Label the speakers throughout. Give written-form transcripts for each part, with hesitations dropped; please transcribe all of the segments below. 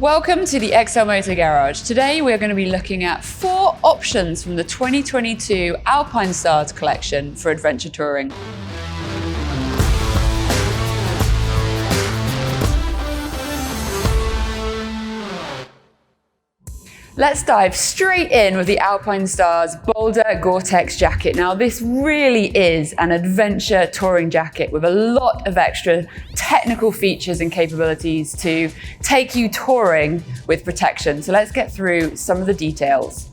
Speaker 1: Welcome to the XL Moto Garage. Today we're going to be looking at 4 options from the 2022 Alpinestars collection for adventure touring. Let's dive straight in with the Alpinestars Boulder Gore-Tex jacket. Now this really is an adventure touring jacket with a lot of extra technical features and capabilities to take you touring with protection. So let's get through some of the details.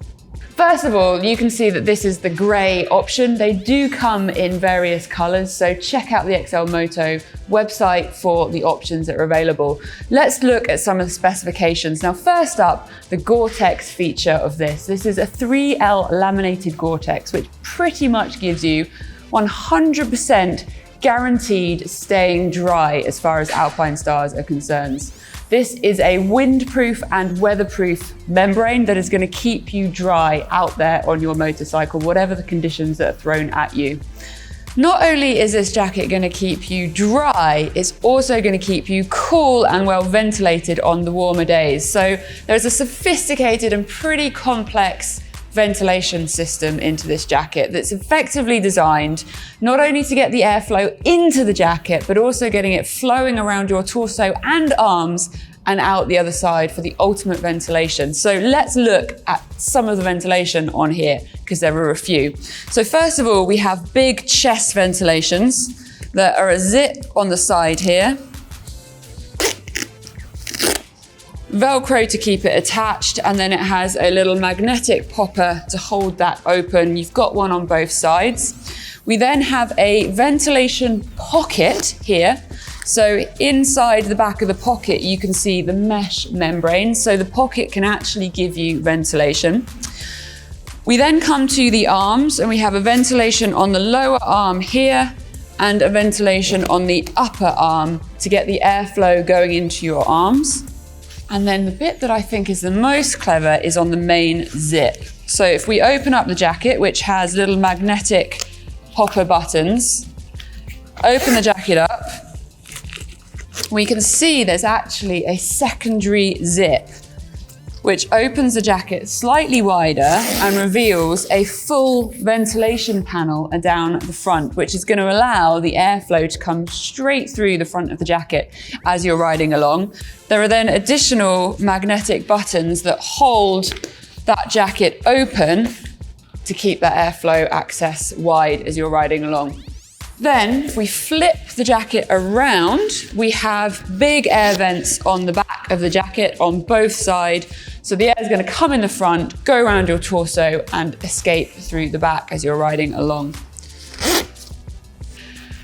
Speaker 1: First of all, you can see that this is the grey option. They do come in various colours, so check out the XL Moto website for the options that are available. Let's look at some of the specifications. Now, first up, the Gore-Tex feature of this. This is a 3L laminated Gore-Tex, which pretty much gives you 100% guaranteed staying dry as far as Alpinestars are concerned. This is a windproof and weatherproof membrane that is going to keep you dry out there on your motorcycle, whatever the conditions that are thrown at you. Not only is this jacket going to keep you dry, it's also going to keep you cool and well ventilated on the warmer days. So there's a sophisticated and pretty complex ventilation system into this jacket that's effectively designed not only to get the airflow into the jacket, but also getting it flowing around your torso and arms and out the other side for the ultimate ventilation. So let's look at some of the ventilation on here, because there are a few. So first of all, we have big chest ventilations that are a zip on the side here, Velcro to keep it attached, and then it has a little magnetic popper to hold that open. You've got one on both sides. We then have a ventilation pocket here. So inside the back of the pocket, you can see the mesh membrane. So the pocket can actually give you ventilation. We then come to the arms, and we have a ventilation on the lower arm here and a ventilation on the upper arm to get the airflow going into your arms. And then the bit that I think is the most clever is on the main zip. So if we open up the jacket, which has little magnetic popper buttons, open the jacket up, we can see there's actually a secondary zip, which opens the jacket slightly wider and reveals a full ventilation panel down the front, which is going to allow the airflow to come straight through the front of the jacket as you're riding along. There are then additional magnetic buttons that hold that jacket open to keep that airflow access wide as you're riding along. Then, if we flip the jacket around, we have big air vents on the back of the jacket on both sides. So the air is going to come in the front, go around your torso, and escape through the back as you're riding along.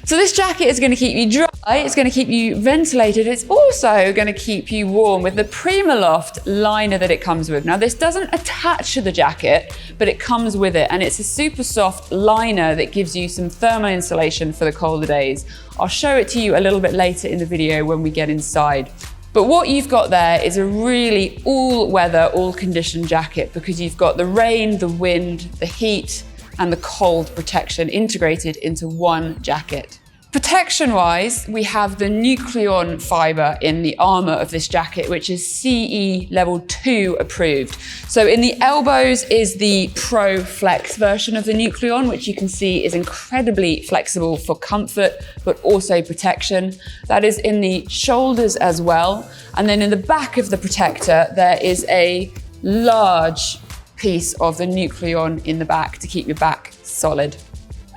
Speaker 1: So this jacket is going to keep you dry, it's going to keep you ventilated, it's also going to keep you warm with the PrimaLoft liner that it comes with. Now this doesn't attach to the jacket, but it comes with it, and it's a super soft liner that gives you some thermal insulation for the colder days. I'll show it to you a little bit later in the video when we get inside. But what you've got there is a really all-weather, all-condition jacket, because you've got the rain, the wind, the heat, and the cold protection integrated into one jacket. Protection-wise, we have the Nucleon fiber in the armor of this jacket, which is CE level 2 approved. So in the elbows is the Pro Flex version of the Nucleon, which you can see is incredibly flexible for comfort, but also protection. That is in the shoulders as well. And then in the back of the protector, there is a large piece of the Nucleon in the back to keep your back solid.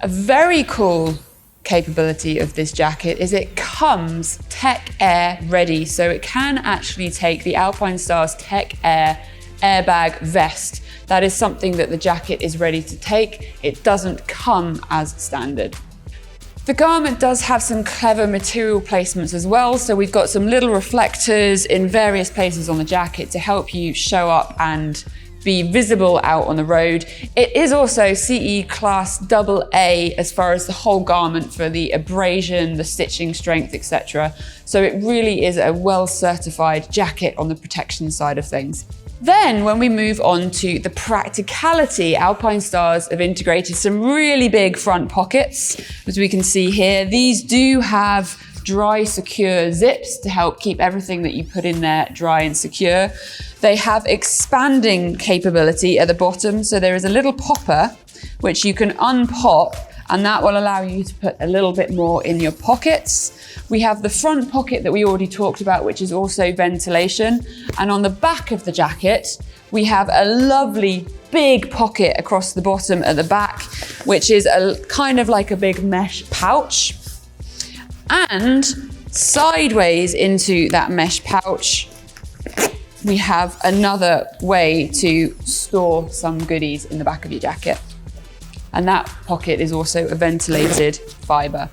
Speaker 1: A very cool capability of this jacket is it comes Tech Air ready, so it can actually take the Alpinestars Tech Air airbag vest. That is something that the jacket is ready to take. It doesn't come as standard. The garment does have some clever material placements as well, so we've got some little reflectors in various places on the jacket to help you show up and be visible out on the road. It is also CE class AA as far as the whole garment for the abrasion, the stitching strength, etc. So it really is a well-certified jacket on the protection side of things. Then when we move on to the practicality, Alpinestars have integrated some really big front pockets, as we can see here. These do have dry, secure zips to help keep everything that you put in there dry and secure. They have expanding capability at the bottom. So there is a little popper which you can unpop, and that will allow you to put a little bit more in your pockets. We have the front pocket that we already talked about, which is also ventilation. And on the back of the jacket, we have a lovely big pocket across the bottom at the back, which is a kind of like a big mesh pouch. And sideways into that mesh pouch, we have another way to store some goodies in the back of your jacket. And that pocket is also a ventilated fiber.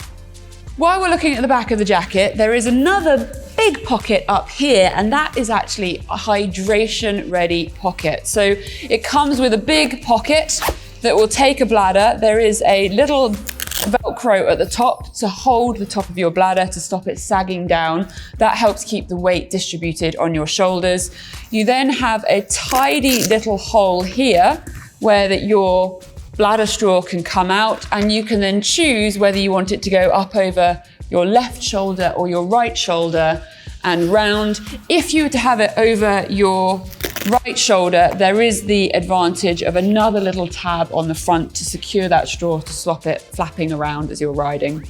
Speaker 1: While we're looking at the back of the jacket, there is another big pocket up here, and that is actually a hydration ready pocket. So it comes with a big pocket that will take a bladder. There is a little Velcro at the top to hold the top of your bladder to stop it sagging down. That helps keep the weight distributed on your shoulders. You then have a tidy little hole here where your bladder straw can come out, and you can then choose whether you want it to go up over your left shoulder or your right shoulder and round. If you were to have it over your right shoulder, there is the advantage of another little tab on the front to secure that straw to stop it flapping around as you're riding.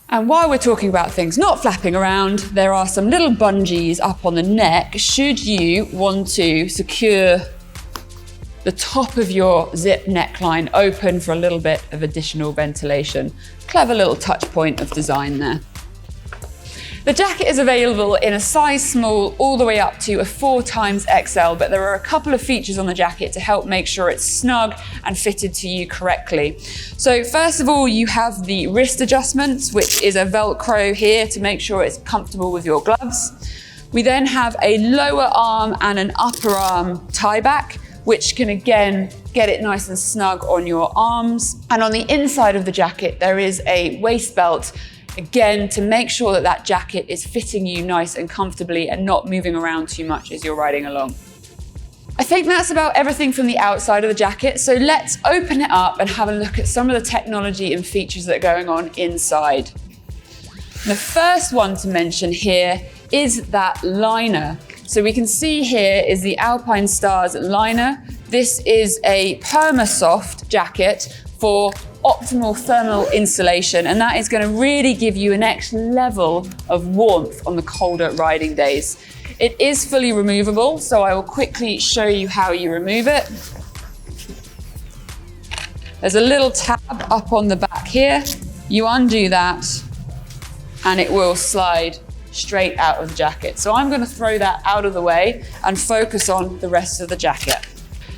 Speaker 1: And while we're talking about things not flapping around, there are some little bungees up on the neck should you want to secure the top of your zip neckline open for a little bit of additional ventilation. Clever little touch point of design there. The jacket is available in a size small all the way up to a 4XXL, but there are a couple of features on the jacket to help make sure it's snug and fitted to you correctly. So first of all, you have the wrist adjustments, which is a Velcro here to make sure it's comfortable with your gloves. We then have a lower arm and an upper arm tie back, which can again get it nice and snug on your arms. And on the inside of the jacket, there is a waist belt, again, to make sure that that jacket is fitting you nice and comfortably and not moving around too much as you're riding along. I think that's about everything from the outside of the jacket. So let's open it up and have a look at some of the technology and features that are going on inside. The first one to mention here is that liner. So we can see here is the Alpinestars liner. This is a Permasoft jacket for optimal thermal insulation, and that is going to really give you an next level of warmth on the colder riding days. It is fully removable, so I will quickly show you how you remove it. There's a little tab up on the back here. You undo that and it will slide straight out of the jacket. So I'm going to throw that out of the way and focus on the rest of the jacket.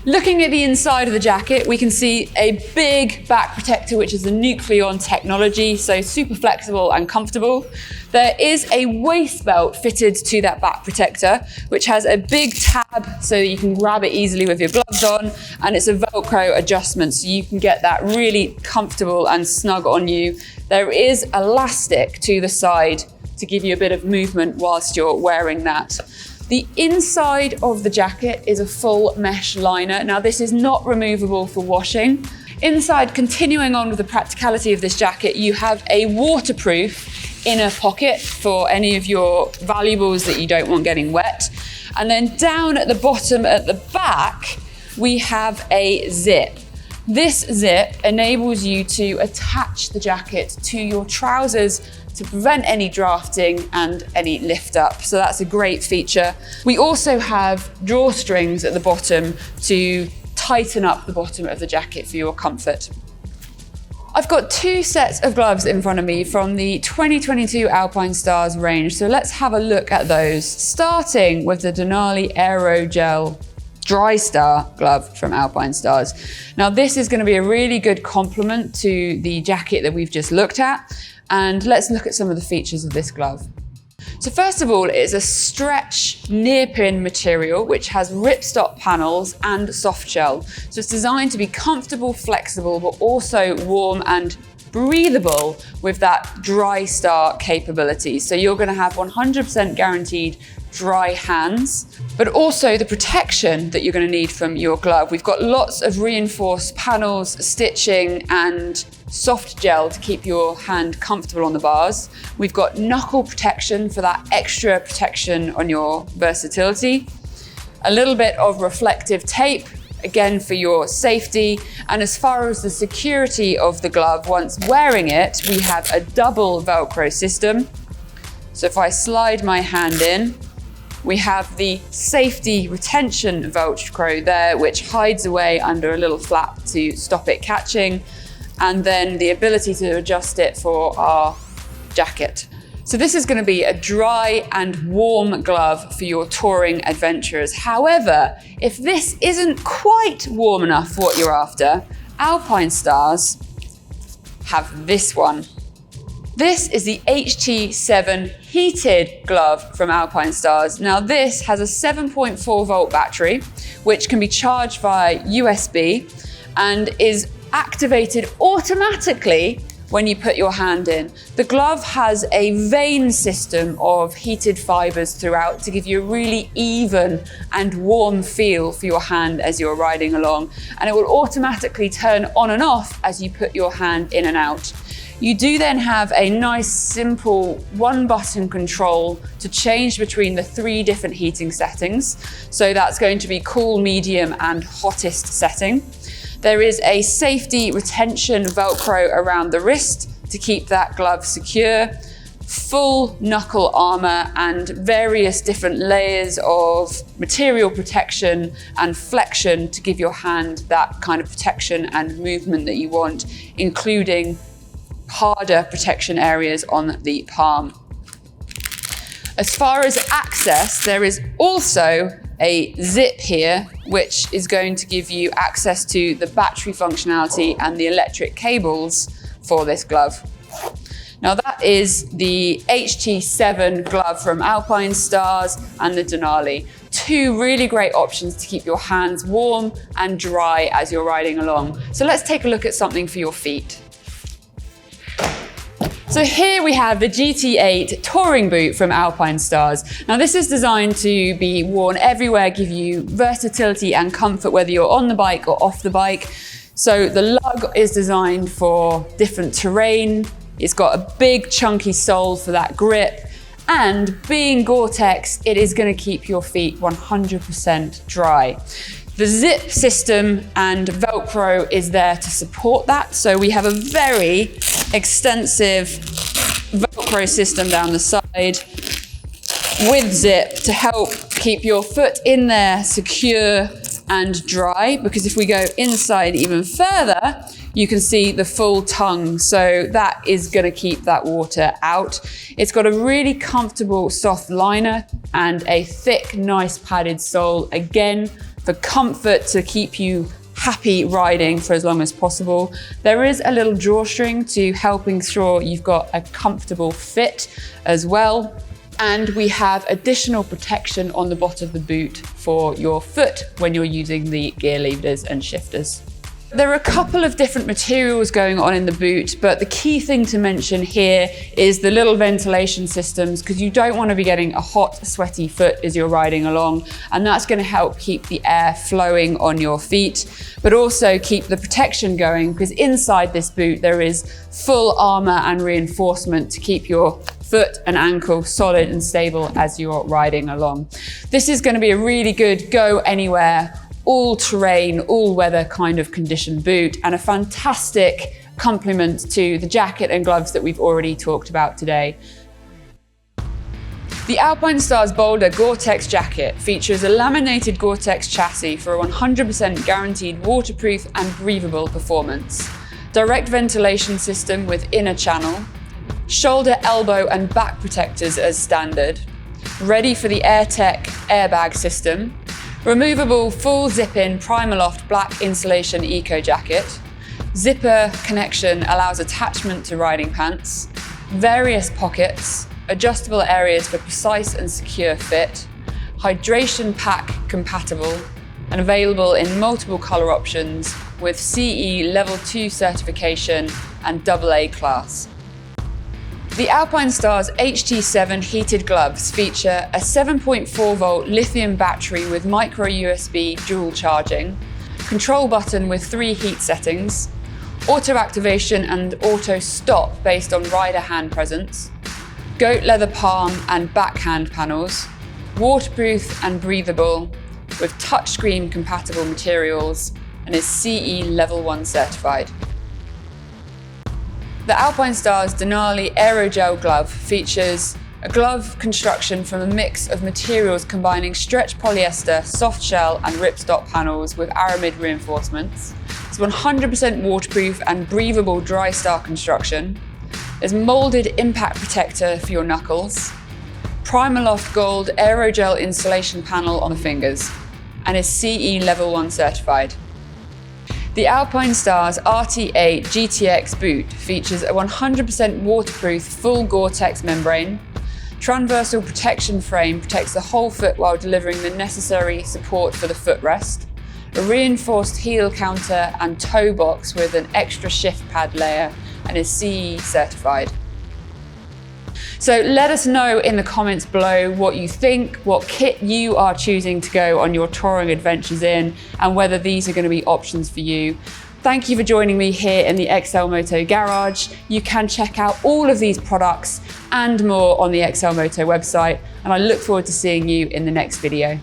Speaker 1: Looking at the inside of the jacket, we can see a big back protector, which is the Nucleon technology, so super flexible and comfortable. There is a waist belt fitted to that back protector, which has a big tab so that you can grab it easily with your gloves on, and it's a Velcro adjustment, so you can get that really comfortable and snug on you. There is elastic to the side to give you a bit of movement whilst you're wearing that. The inside of the jacket is a full mesh liner. Now this is not removable for washing. Inside, continuing on with the practicality of this jacket, you have a waterproof inner pocket for any of your valuables that you don't want getting wet. And then down at the bottom at the back, we have a zip. This zip enables you to attach the jacket to your trousers to prevent any drafting and any lift up. So that's a great feature. We also have drawstrings at the bottom to tighten up the bottom of the jacket for your comfort. I've got two sets of gloves in front of me from the 2022 Alpinestars range. So let's have a look at those, starting with the Denali Aerogel Dry-Star glove from Alpinestars. Now this is going to be a really good complement to the jacket that we've just looked at. And let's look at some of the features of this glove. So first of all, it's a stretch near-pin material, which has ripstop panels and soft shell. So it's designed to be comfortable, flexible, but also warm and breathable with that Dry-Star capability. So you're going to have 100% guaranteed dry hands, but also the protection that you're going to need from your glove. We've got lots of reinforced panels, stitching, and soft gel to keep your hand comfortable on the bars. We've got knuckle protection for that extra protection on your versatility. A little bit of reflective tape, again for your safety. And as far as the security of the glove, once wearing it, we have a double Velcro system. So if I slide my hand in, we have the safety retention Velcro there, which hides away under a little flap to stop it catching, and then the ability to adjust it for our jacket. So this is going to be a dry and warm glove for your touring adventurers. However, if this isn't quite warm enough for what you're after, Alpinestars have this one. This is the HT7 heated glove from Alpinestars. Now this has a 7.4 volt battery, which can be charged via USB and is activated automatically when you put your hand in. The glove has a vein system of heated fibers throughout to give you a really even and warm feel for your hand as you're riding along, and it will automatically turn on and off as you put your hand in and out. You do then have a nice simple one button control to change between the 3 different heating settings. So that's going to be cool, medium and hottest setting. There is a safety retention Velcro around the wrist to keep that glove secure, full knuckle armor and various different layers of material protection and flexion to give your hand that kind of protection and movement that you want, including harder protection areas on the palm. As far as access, there is also a zip here, which is going to give you access to the battery functionality and the electric cables for this glove. Now that is the HT7 glove from Alpinestars and the Denali. 2 really great options to keep your hands warm and dry as you're riding along. So let's take a look at something for your feet. So here we have the GT8 touring boot from Alpinestars. Now this is designed to be worn everywhere, give you versatility and comfort whether you're on the bike or off the bike. So the lug is designed for different terrain. It's got a big chunky sole for that grip. And being Gore-Tex, it is going to keep your feet 100% dry. The zip system and Velcro is there to support that. So we have a very extensive Velcro system down the side with zip to help keep your foot in there secure and dry, because if we go inside even further, you can see the full tongue. So that is going to keep that water out. It's got a really comfortable soft liner and a thick, nice padded sole, again, for comfort to keep you happy riding for as long as possible. There is a little drawstring to help ensure you've got a comfortable fit as well. And we have additional protection on the bottom of the boot for your foot when you're using the gear levers and shifters. There are a couple of different materials going on in the boot, but the key thing to mention here is the little ventilation systems, because you don't want to be getting a hot, sweaty foot as you're riding along, and that's going to help keep the air flowing on your feet, but also keep the protection going, because inside this boot there is full armor and reinforcement to keep your foot and ankle solid and stable as you're riding along. This is going to be a really good go anywhere, all-terrain, all-weather kind of conditioned boot, and a fantastic complement to the jacket and gloves that we've already talked about today. The Alpinestars Boulder Gore-Tex jacket features a laminated Gore-Tex chassis for a 100% guaranteed waterproof and breathable performance. Direct ventilation system with inner channel, shoulder, elbow and back protectors as standard, ready for the AirTech airbag system, removable full zip-in PrimaLoft black insulation eco jacket, zipper connection allows attachment to riding pants, various pockets, adjustable areas for precise and secure fit, hydration pack compatible, and available in multiple color options with CE Level 2 certification and AA class. The Alpinestars HT7 heated gloves feature a 7.4 volt lithium battery with micro USB dual charging, control button with 3 heat settings, auto activation and auto stop based on rider hand presence, goat leather palm and backhand panels, waterproof and breathable with touchscreen compatible materials, and is CE Level 1 certified. The Alpinestars Denali Aerogel glove features a glove construction from a mix of materials combining stretch polyester, soft shell and ripstop panels with aramid reinforcements. It's 100% waterproof and breathable dry star construction. There's molded impact protector for your knuckles, PrimaLoft Gold Aerogel insulation panel on the fingers, and is CE Level 1 certified. The Alpinestars RT8 GTX boot features a 100% waterproof full Gore-Tex membrane. Transversal protection frame protects the whole foot while delivering the necessary support for the footrest. A reinforced heel counter and toe box with an extra shift pad layer, and is CE certified. So let us know in the comments below what you think, what kit you are choosing to go on your touring adventures in, and whether these are going to be options for you. Thank you for joining me here in the XLMoto Garage. You can check out all of these products and more on the XLMoto website, and I look forward to seeing you in the next video.